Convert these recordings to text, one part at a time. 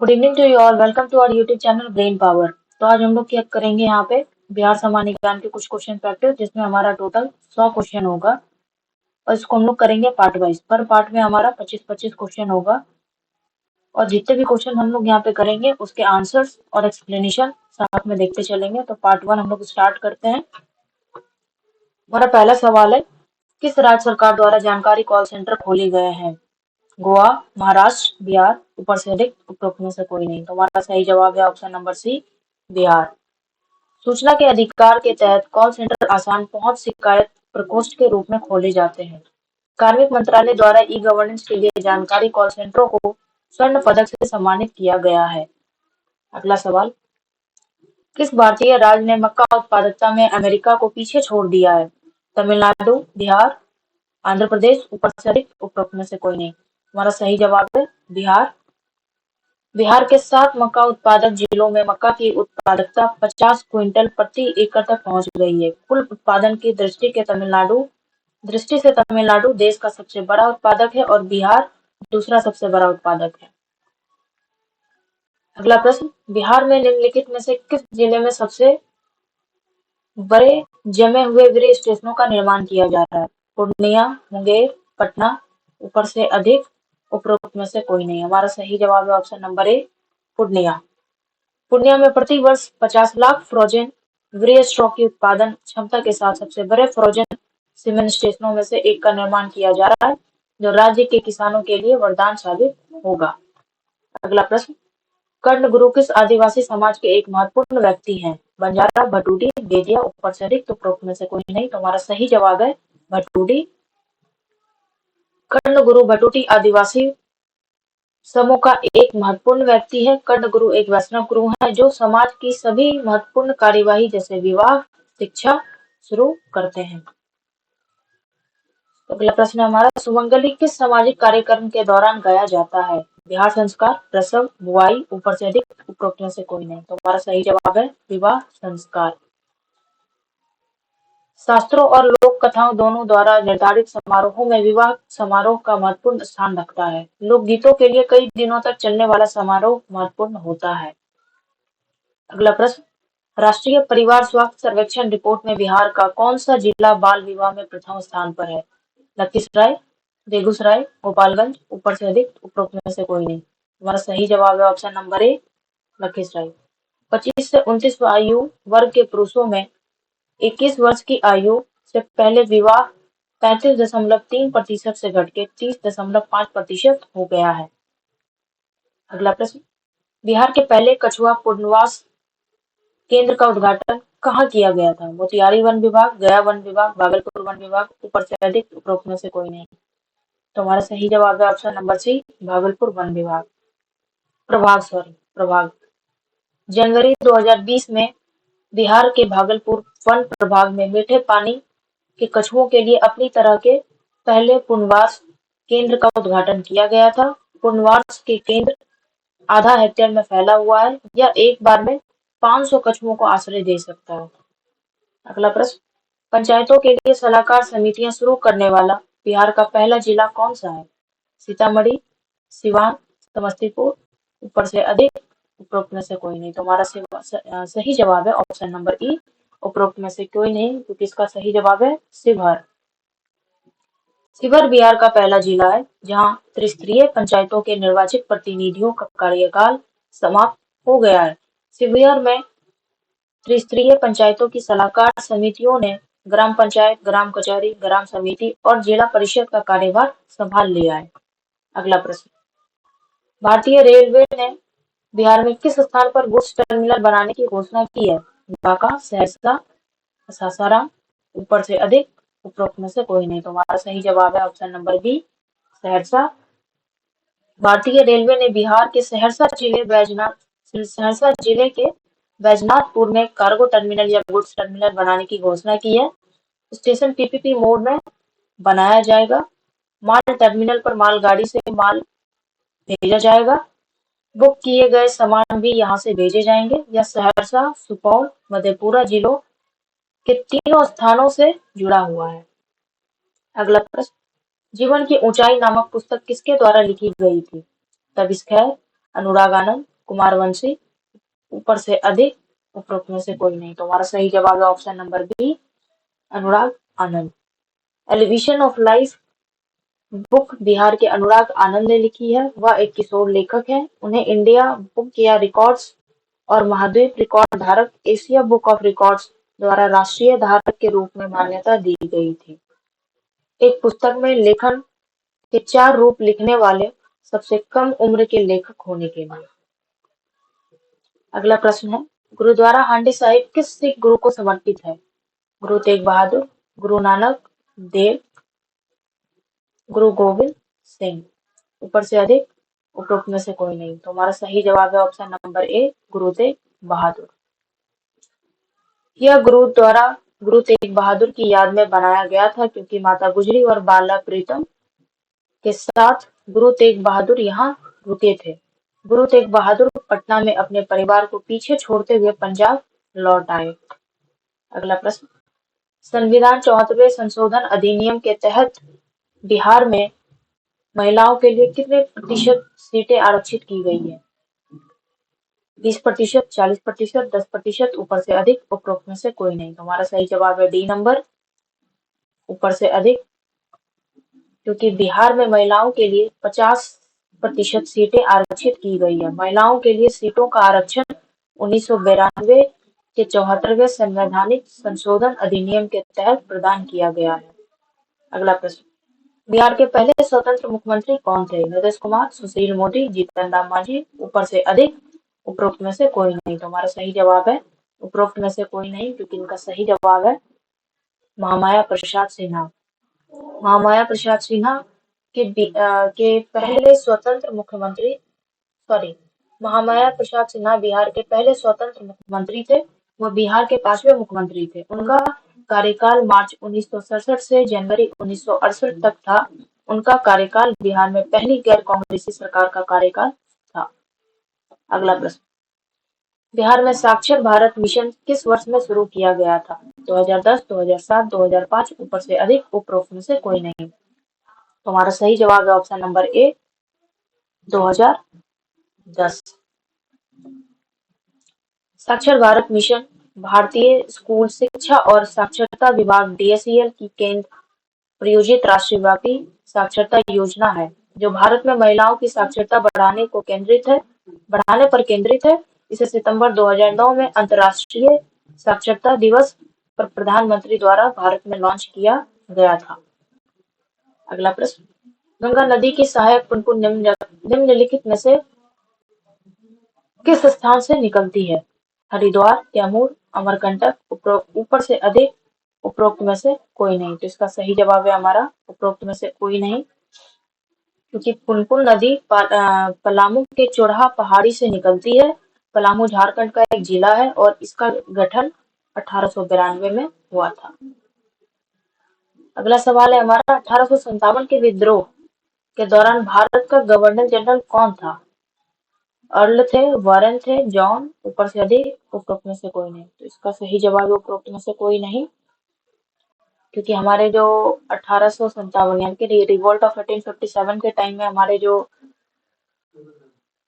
Good evening to you all. Welcome to our YouTube channel brain power. तो आज हम लोग क्या करेंगे यहाँ पे बिहार सामान्य ज्ञान के कुछ क्वेश्चन प्रैक्टिस, जिसमें हमारा टोटल 100 क्वेश्चन होगा और इसको हम लोग करेंगे पार्ट वाइज। पर पार्ट में हमारा 25-25 क्वेश्चन होगा और जितने भी क्वेश्चन हम लोग यहाँ पे करेंगे उसके आंसर्स और एक्सप्लेनेशन साथ में देखते चलेंगे। तो पार्ट 1 हम लोग स्टार्ट करते हैं। हमारा पहला सवाल है, किस राज्य सरकार द्वारा जानकारी कॉल सेंटर खोले गए हैं? गोवा, महाराष्ट्र, बिहार, ऊपर से अधिक, उपरोक्त में से कोई नहीं। तो हमारा सही जवाब है ऑप्शन नंबर सी, बिहार। सूचना के अधिकार के तहत कॉल सेंटर आसान पहुंच शिकायत प्रकोष्ठ के रूप में खोले जाते हैं। कार्मिक मंत्रालय द्वारा ई गवर्नेंस के लिए जानकारी कॉल सेंटरों को स्वर्ण पदक से सम्मानित किया गया है। अगला सवाल, किस भारतीय राज्य ने मक्का उत्पादकता में अमेरिका को पीछे छोड़ दिया है? तमिलनाडु, बिहार, आंध्र प्रदेश, ऊपर से अधिक, उपरोक्त में से कोई नहीं। हमारा सही जवाब है बिहार। बिहार के 7 मक्का उत्पादक जिलों में मक्का की उत्पादकता 50 क्विंटल प्रति एकड़ तक पहुंच गई है। कुल उत्पादन की दृष्टि से तमिलनाडु देश का सबसे बड़ा उत्पादक है और बिहार दूसरा सबसे बड़ा उत्पादक है। अगला प्रश्न, बिहार में निम्नलिखित में से किस जिले में सबसे बड़े जमे हुए वे स्टेशनों का निर्माण किया जा रहा है? पूर्णिया, मुंगेर, पटना, ऊपर से अधिक, उपरोक्त में से कोई नहीं। हमारा सही जवाब है option number A, Purnia. Purnia में प्रति वर्ष 50 लाख फ्रोजन वे स्टॉक की उत्पादन क्षमता के साथ सबसे बड़े फ्रोजन सीमेंट स्टेशनों में से एक का निर्माण किया जा रहा है, जो राज्य के किसानों के लिए वरदान साबित होगा। अगला प्रश्न, कर्ण गुरु किस आदिवासी समाज के एक महत्वपूर्ण व्यक्ति हैं? बंजारा, भटूटी, बेदिया, ऊपर से अधिक, उपरोक्त में से कोई नहीं। तो हमारा सही जवाब है भटूटी। कर्ण गुरु भटूटी आदिवासी समूह का एक महत्वपूर्ण व्यक्ति है। कर्ण गुरु एक वैष्णव गुरु है जो समाज की सभी महत्वपूर्ण कार्यवाही जैसे विवाह, शिक्षा शुरू करते हैं। अगला प्रश्न हमारा, सुमंगली किस सामाजिक कार्यक्रम के दौरान गाया जाता है? विवाह संस्कार, प्रसव, बुआई, ऊपर से अधिक, उपरोक्त में से कोई नहीं। तो हमारा सही जवाब है विवाह संस्कार। शास्त्रों और लोक कथाओं दोनों द्वारा निर्धारित समारोहों में विवाह समारोह का महत्वपूर्ण स्थान रखता है। लोकगीतों के लिए कई दिनों तक चलने वाला समारोह महत्वपूर्ण होता है। अगला प्रश्न, राष्ट्रीय परिवार स्वास्थ्य सर्वेक्षण रिपोर्ट में बिहार का कौन सा जिला बाल विवाह में प्रथम स्थान पर है? लखीसराय, बेगूसराय, गोपालगंज, ऊपर से अधिक, उपरोक्त में से कोई नहीं। हमारा सही जवाब है ऑप्शन नंबर ए, लखीसराय। 25 से 29 आयु वर्ग के पुरुषों में 21 वर्ष की आयु से पहले विवाह 35.3% से घटके 30.5% हो गया है। अगला प्रश्न, बिहार के पहले कछुआ पुनर्वास केंद्र का उद्घाटन कहाँ किया गया था? मोतिहारी वन विभाग, गया वन विभाग, भागलपुर वन विभाग, ऊपर से अधिक, उपरोक्त में से कोई नहीं। तो हमारा सही जवाब है ऑप्शन नंबर सी, भागलपुर वन विभाग प्रभाग। जनवरी 2020 में बिहार के भागलपुर वन प्रभाग में मीठे पानी के कछुओं के लिए अपनी तरह के पहले पुनर्वास केंद्र का उद्घाटन किया गया था। पुनर्वास के केंद्र आधा हेक्टेयर में फैला हुआ है। यह एक बार में 500 कछुओं को आश्रय दे सकता है। अगला प्रश्न, पंचायतों के लिए सलाहकार समितियां शुरू करने वाला बिहार का पहला जिला कौन सा है? सीतामढ़ी, सिवान, समस्तीपुर, ऊपर से अधिक, उपरोक्त में से कोई नहीं। तो हमारा सही जवाब है ऑप्शन नंबर ई, उपरोक्त में से कोई नहीं, क्योंकि इसका सही जवाब है शिवहर। शिवहर बिहार का पहला जिला है जहां त्रिस्तरीय पंचायतों के निर्वाचित प्रतिनिधियों का कार्यकाल समाप्त हो गया है। शिवहर में त्रिस्तरीय पंचायतों की सलाहकार समितियों ने ग्राम पंचायत, ग्राम कचहरी, ग्राम समिति और जिला परिषद का कार्यभार संभाल लिया है। अगला प्रश्न, भारतीय रेलवे ने बिहार में किस स्थान पर गुड्स टर्मिनल बनाने की घोषणा की है? बांका, सहरसा, सासाराम, ऊपर से अधिक, उपरोक्त में से कोई नहीं। तो हमारा सही जवाब है ऑप्शन नंबर बी, सहरसा। भारतीय रेलवे ने बिहार के सहरसा जिले के बैजनाथपुर में कार्गो टर्मिनल या गुड्स टर्मिनल बनाने की घोषणा की है। स्टेशन पीपीपी मोड में बनाया जाएगा। माल टर्मिनल पर मालगाड़ी से माल भेजा जाएगा। बुक किए गए सामान भी यहाँ से भेजे जाएंगे। यह सहरसा, सुपौल, मधेपुरा जिलों के तीनों स्थानों से जुड़ा हुआ है। अगला प्रश्न, जीवन की ऊंचाई नामक पुस्तक किसके द्वारा लिखी गई थी? तबिश खैर, अनुराग आनंद, कुमारवंशी, ऊपर से अधिक, उपरोक्त में से कोई नहीं। तो हमारा सही जवाब है option number B, Anurag Anand. Elevation of life book Bihar के अनुराग आनंद ने लिखी है। वह एक किशोर लेखक हैं। उन्हें इंडिया बुक या रिकॉर्ड्स और महाद्वीप रिकॉर्ड धारक एशिया बुक ऑफ रिकॉर्ड्स द्वारा राष्ट्रीय धारक के रूप में मान्यता दी गई थी। एक पुस्तक में लेखन के 4 रूप लिखने वाले सबसे कम उम्र के लेखक होने के लिए। अगला प्रश्न है, गुरुद्वारा हांडी साहिब किस सिख गुरु को समर्पित है? गुरु तेग बहादुर, गुरु नानक देव, गुरु गोविंद सिंह। ऊपर से अधिक, उपरोक्त में से कोई नहीं। तो हमारा सही जवाब है option number A, Guru Tegh Bahadur. यह गुरुद्वारा गुरु तेग बहादुर की याद में बनाया गया था, क्योंकि माता गुजरी और बाला प्रीतम के साथ गुरु तेग बहादुर यहाँ रुके थे। गुरु तेग बहादुर पटना में अपने परिवार को पीछे छोड़ते हुए पंजाब लौट आए। अगला प्रश्न, संविधान 74वें संशोधन अधिनियम के तहत बिहार में महिलाओं के लिए कितने प्रतिशत सीटें आरक्षित की गई है? 20%, 40%, 10%, ऊपर से अधिक, उपरोक्त में से कोई नहीं। तो हमारा सही जवाब है डी नंबर, ऊपर से अधिक, क्योंकि बिहार में महिलाओं के लिए 50% सीटें आरक्षित की गई है। महिलाओं के लिए सीटों का आरक्षण 1992 के 74वें संवैधानिक संशोधन अधिनियम के तहत प्रदान किया गया है। अगला प्रश्न, बिहार के पहले स्वतंत्र मुख्यमंत्री कौन थे? नीतीश कुमार, सुशील मोदी, जीतन राम मांझी, ऊपर से अधिक, उपरोक्त में से कोई नहीं। तो हमारा सही जवाब है उपरोक्त में से कोई नहीं, क्योंकि इनका सही जवाब है महामाया प्रसाद सिन्हा। महामाया प्रसाद सिन्हा के पहले स्वतंत्र मुख्यमंत्री, महामाया प्रसाद सिन्हा बिहार के पहले स्वतंत्र मुख्यमंत्री थे। वह बिहार के 5वें मुख्यमंत्री थे। उनका कार्यकाल मार्च 1967 से जनवरी 1968 तक था। उनका कार्यकाल बिहार में पहली गैर कांग्रेसी सरकार का कार्यकाल था। अगला प्रश्न, बिहार में साक्षर भारत मिशन किस वर्ष में शुरू किया गया था? 2010, 2007, 2005, ऊपर से अधिक, उपरोक्त में से कोई नहीं। तो हमारा सही जवाब है ऑप्शन नंबर ए, 2010। साक्षर भारत मिशन भारतीय स्कूल शिक्षा और साक्षरता विभाग DSEL की केंद्र प्रायोजित राष्ट्रव्यापी साक्षरता योजना है, जो भारत में महिलाओं की साक्षरता बढ़ाने पर केंद्रित है। इसे सितंबर 2009 में अंतर्राष्ट्रीय साक्षरता दिवस पर प्रधानमंत्री द्वारा भारत में लॉन्च किया गया था। अगला प्रश्न, गंगा नदी की सहायक पुनपुन निम्नलिखित में से किस स्थान से निकलती है? हरिद्वार, कैमूर, अमरकंटक, ऊपर से अधिक, उपरोक्त में से कोई नहीं। तो इसका सही जवाब है हमारा उपरोक्त में से कोई नहीं, क्योंकि पुनपुन नदी पलामू के चोरहा पहाड़ी से निकलती है। पलामू झारखंड का एक जिला है और इसका गठन 1892 में हुआ था। अगला सवाल है हमारा, 1857 के विद्रोह के दौरान भारत का गवर्नर जनरल कौन था? अर्ल थे, वारन थे, जॉन, ऊपर से अधिक, उपरोक्त में से कोई नहीं। तो इसका सही जवाब है उपरोक्त में से कोई नहीं, क्योंकि हमारे जो 1857 यानी कि रिवोल्ट ऑफ 1857 के टाइम में हमारे जो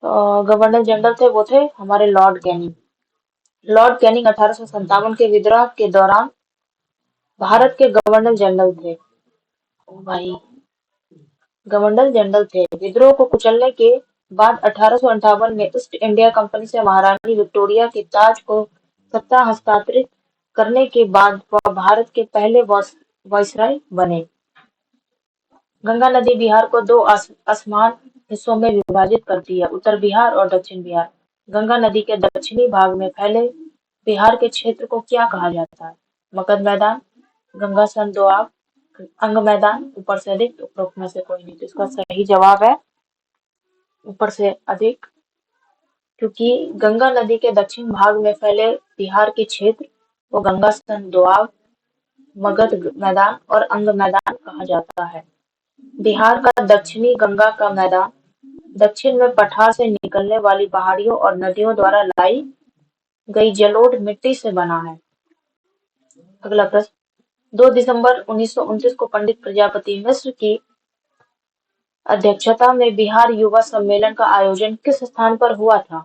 गवर्नर जनरल थे वो थे हमारे लॉर्ड कैनिंग। लॉर्ड कैनिंग 1857 के विद्रोह के दौरान भारत के गवर्नर जनरल थे। गवर्नर जनरल थे। विद्रोह को कुचलने के बाद 1858 में ईस्ट इंडिया कंपनी से महारानी विक्टोरिया के ताज को सत्ता हस्तांतरित करने के बाद वह भारत के पहले वायसराय बने। गंगा नदी बिहार को 2 असमान हिस्सों में विभाजित करती है, उत्तर बिहार और दक्षिण बिहार। गंगा नदी के दक्षिणी भाग में फैले बिहार के क्षेत्र को क्या कहा जाता है? मगध मैदान, गंगा सन दोआब, अंग मैदान, ऊपर से अधिक, उपरोक्त में से कोई नहीं। तो इसका सही जवाब है ऊपर से अधिक, क्योंकि गंगा नदी के दक्षिण भाग में फैले बिहार के क्षेत्र को गंगा सन दोआब, मगध मैदान और अंग मैदान कहा जाता है। बिहार का दक्षिणी गंगा का मैदान दक्षिण में पठार से निकलने वाली पहाड़ियों और नदियों द्वारा लाई गई जलोढ़ मिट्टी से बना है। अगला प्रश्न, 2 दिसंबर 1929 को पंडित प्रजापति मिश्र की अध्यक्षता में बिहार युवा सम्मेलन का आयोजन किस स्थान पर हुआ था?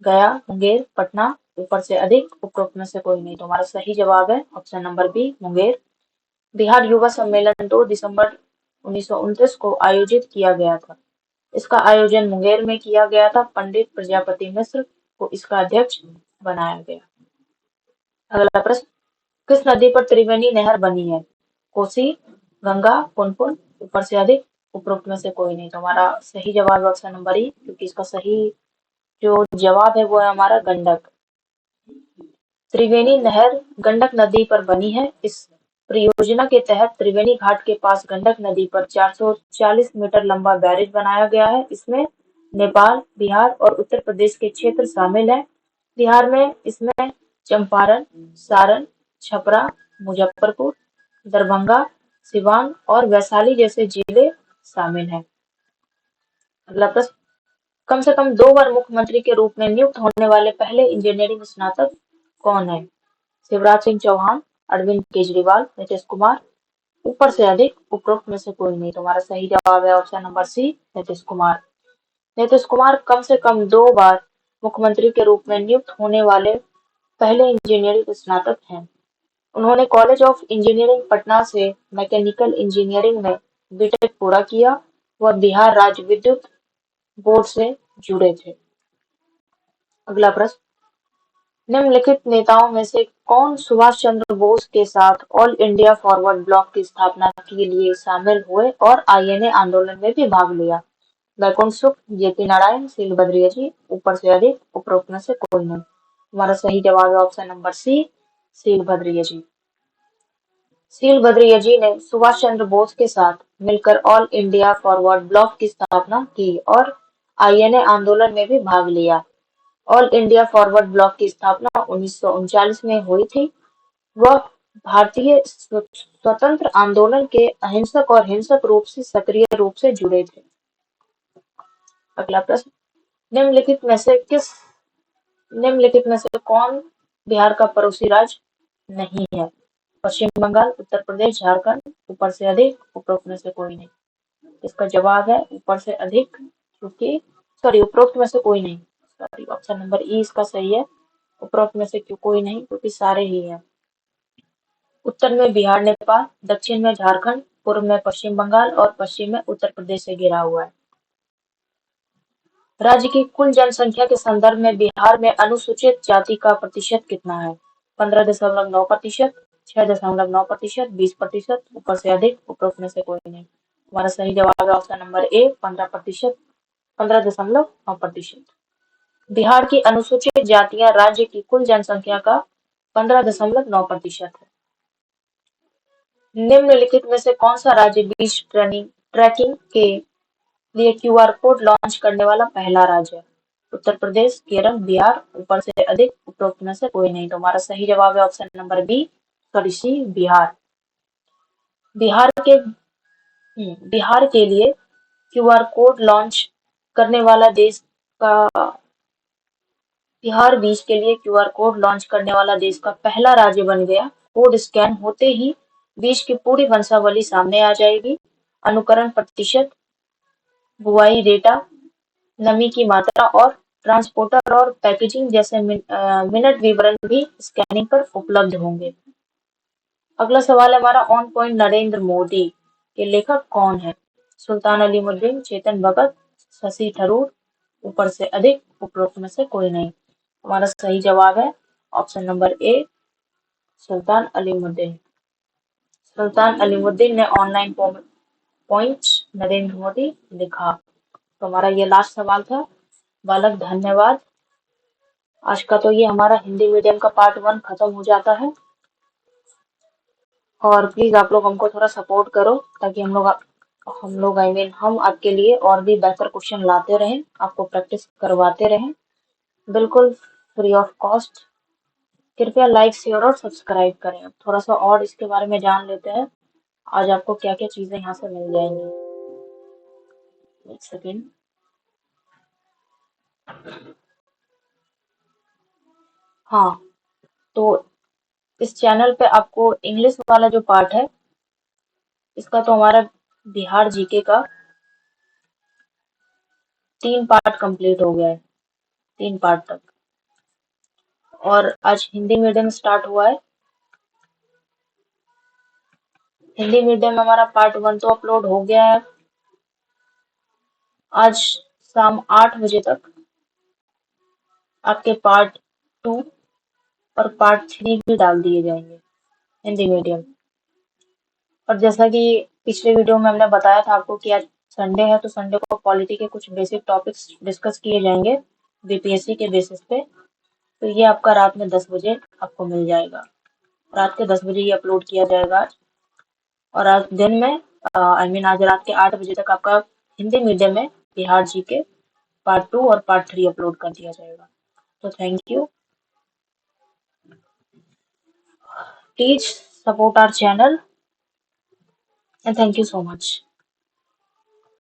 गया, मुंगेर, पटना, ऊपर से अधिक, उपरोक्त में से कोई नहीं। तो हमारा सही जवाब है option number B, Munger. Bihar युवा सम्मेलन 2 दिसंबर 1929 को आयोजित किया गया था। इसका आयोजन मुंगेर में किया गया था। पंडित प्रजापति मिश्र को इसका अध्यक्ष बनाया गया। अगला प्रश्न, किस नदी पर त्रिवेणी नहर बनी है? कोसी, गंगा, पुनपुन, ऊपर से अधिक, उपरोक्त में से कोई नहीं। तो हमारा सही जवाब है ऑप्शन नंबर ई, क्योंकि इसका सही जो जवाब है वो है हमारा गंडक। त्रिवेणी नहर गंडक नदी पर बनी है। इस परियोजना के तहत त्रिवेणी घाट के पास गंडक नदी पर 440 मीटर लंबा बैरेज बनाया गया है। इसमें नेपाल, बिहार और उत्तर प्रदेश के क्षेत्र शामिल हैं। बिहार में इसमें चंपारण, सारण, छपरा, मुजफ्फरपुर, दरभंगा, सिवान और वैशाली जैसे जिले शामिल हैं। अगला प्रश्न, कम से कम 2 बार मुख्यमंत्री के रूप में नियुक्त होने वाले पहले इंजीनियरिंग स्नातक कौन है? शिवराज सिंह चौहान, अरविंद केजरीवाल, नीतीश कुमार, ऊपर से अधिक, उपरोक्त में से कोई नहीं। तो हमारा सही जवाब है option number C, Nitish Kumar. Nitish Kumar कम से कम 2 बार मुख्यमंत्री के रूप में नियुक्त होने वाले पहले इंजीनियरिंग स्नातक हैं। उन्होंने कॉलेज ऑफ इंजीनियरिंग पटना से मैकेनिकल इंजीनियरिंग में बीटेक पूरा किया। वह बिहार राज्य विद्युत बोर्ड से जुड़े थे। अगला प्रश्न, निम्नलिखित नेताओं में से कौन सुभाष चंद्र बोस के साथ ऑल इंडिया फॉरवर्ड ब्लॉक की स्थापना के लिए शामिल हुए और आईएनए आंदोलन में भी भाग लिया? वैकुंठ सुख, जेपी नारायण, शील बद्रिया जी, ऊपर से अधिक, उपरोक्त में से कोई नहीं। हमारा सही जवाब है ऑप्शन नंबर सी, शील बद्रिया जी। शील बद्रिया जी ने सुभाष चंद्र बोस के साथ मिलकर ऑल इंडिया फॉरवर्ड ब्लॉक की स्थापना की और आईएनए आंदोलन में भी भाग लिया। ऑल इंडिया फॉरवर्ड ब्लॉक की स्थापना 1939 में हुई थी। वह भारतीय स्वतंत्र आंदोलन के अहिंसक और हिंसक रूप से सक्रिय रूप से जुड़े थे। अगला प्रश्न, निम्नलिखित में से कौन बिहार का पड़ोसी राज्य नहीं है? पश्चिम बंगाल, उत्तर प्रदेश, झारखंड, ऊपर से अधिक, उपरोक्त में से कोई नहीं। इसका जवाब है ऊपर से अधिक, क्योंकि उपरोक्त में से कोई नहीं। ऑप्शन नंबर ई इसका सही है। उपरोक्त में से कोई नहीं, क्योंकि सारे ही हैं। उत्तर में बिहार, नेपाल, दक्षिण में झारखंड, पूर्व में पश्चिम बंगाल और पश्चिम में उत्तर प्रदेश से घिरा हुआ है। राज्य की कुल जनसंख्या के संदर्भ में बिहार में अनुसूचित जाति का प्रतिशत कितना है? 15.9%, 6.9%, 20%, ऊपर से अधिक, उपरोक्त में से कोई नहीं। हमारा सही जवाब है ऑप्शन नंबर ए, 15%, 15.9%। बिहार की अनुसूचित जातियां राज्य की कुल जनसंख्या का 15.9% है। निम्नलिखित में से कौन सा राज्य बीच ट्रैकिंग के लिए क्यूआर कोड लॉन्च करने वाला पहला राज्य है? उत्तर प्रदेश, केरल, बिहार, ऊपर से अधिक, उपरोक्त में से कोई नहीं। तो हमारा सही जवाब है ऑप्शन नंबर बी, सी, बिहार। बिहार के लिए क्यूआर कोड लॉन्च करने वाला देश का बिहार बीच के लिए क्यूआर कोड लॉन्च करने वाला देश का पहला राज्य बन गया। कोड स्कैन होते ही बीज की पूरी वंशावली सामने आ जाएगी। अनुकरण प्रतिशत, बुआई डेटा, नमी की मात्रा और ट्रांसपोर्टर और पैकेजिंग जैसे मिनट विवरण भी स्कैनिंग पर उपलब्ध होंगे। अगला सवाल है हमारा, ऑन पॉइंट नरेंद्र मोदी के लेखक कौन है? सुल्तान अलीमुद्दीन, चेतन भगत, शशि थरूर, ऊपर से अधिक, उपरोक्त में से कोई नहीं। हमारा सही जवाब है ऑप्शन नंबर ए, सुल्तान अलीमुद्दीन। सुल्तान अलीमुद्दीन ने ऑनलाइन पॉइंट नरेंद्र मोदी लिखा। तो हमारा ये लास्ट सवाल था। बालक धन्यवाद। आज का तो ये हमारा हिंदी मीडियम का पार्ट 1 खत्म हो जाता है। और प्लीज आप लोग हमको थोड़ा सपोर्ट करो, ताकि हम आपके लिए और भी बेहतर क्वेश्चन लाते रहें, आपको प्रैक्टिस करवाते रहें, बिल्कुल फ्री ऑफ कॉस्ट। कृपया लाइक, शेयर और सब्सक्राइब करें। अब थोड़ा सा और इसके बारे में जान लेते हैं, आज आपको क्या क्या चीजें यहाँ से मिल जाएंगी। एक सेकेंड। हाँ, तो इस चैनल पे आपको इंग्लिश वाला जो पार्ट है, इसका तो हमारा बिहार जीके का 3 पार्ट कंप्लीट हो गया है, 3 पार्ट तक। और आज हिंदी मीडियम स्टार्ट हुआ है। हिंदी मीडियम में हमारा पार्ट 1 तो अपलोड हो गया है। आज शाम 8 बजे तक आपके पार्ट 2 और पार्ट 3 भी डाल दिए जाएंगे हिंदी मीडियम। और जैसा कि पिछले वीडियो में हमने बताया था आपको कि आज संडे है, तो संडे को पॉलिटी के कुछ बेसिक टॉपिक्स डिस्कस किए जाएंगे बीपीएससी के बेसिस पे। तो ये आपका रात में 10 बजे आपको मिल जाएगा। रात के 10 बजे ये अपलोड किया जाएगा आज। और आज दिन में आज रात के 8 बजे तक आपका हिंदी मीडियम में बिहार जी के पार्ट 2 और पार्ट 3 अपलोड कर दिया जाएगा। तो thank you. Please support our channel and thank you so much.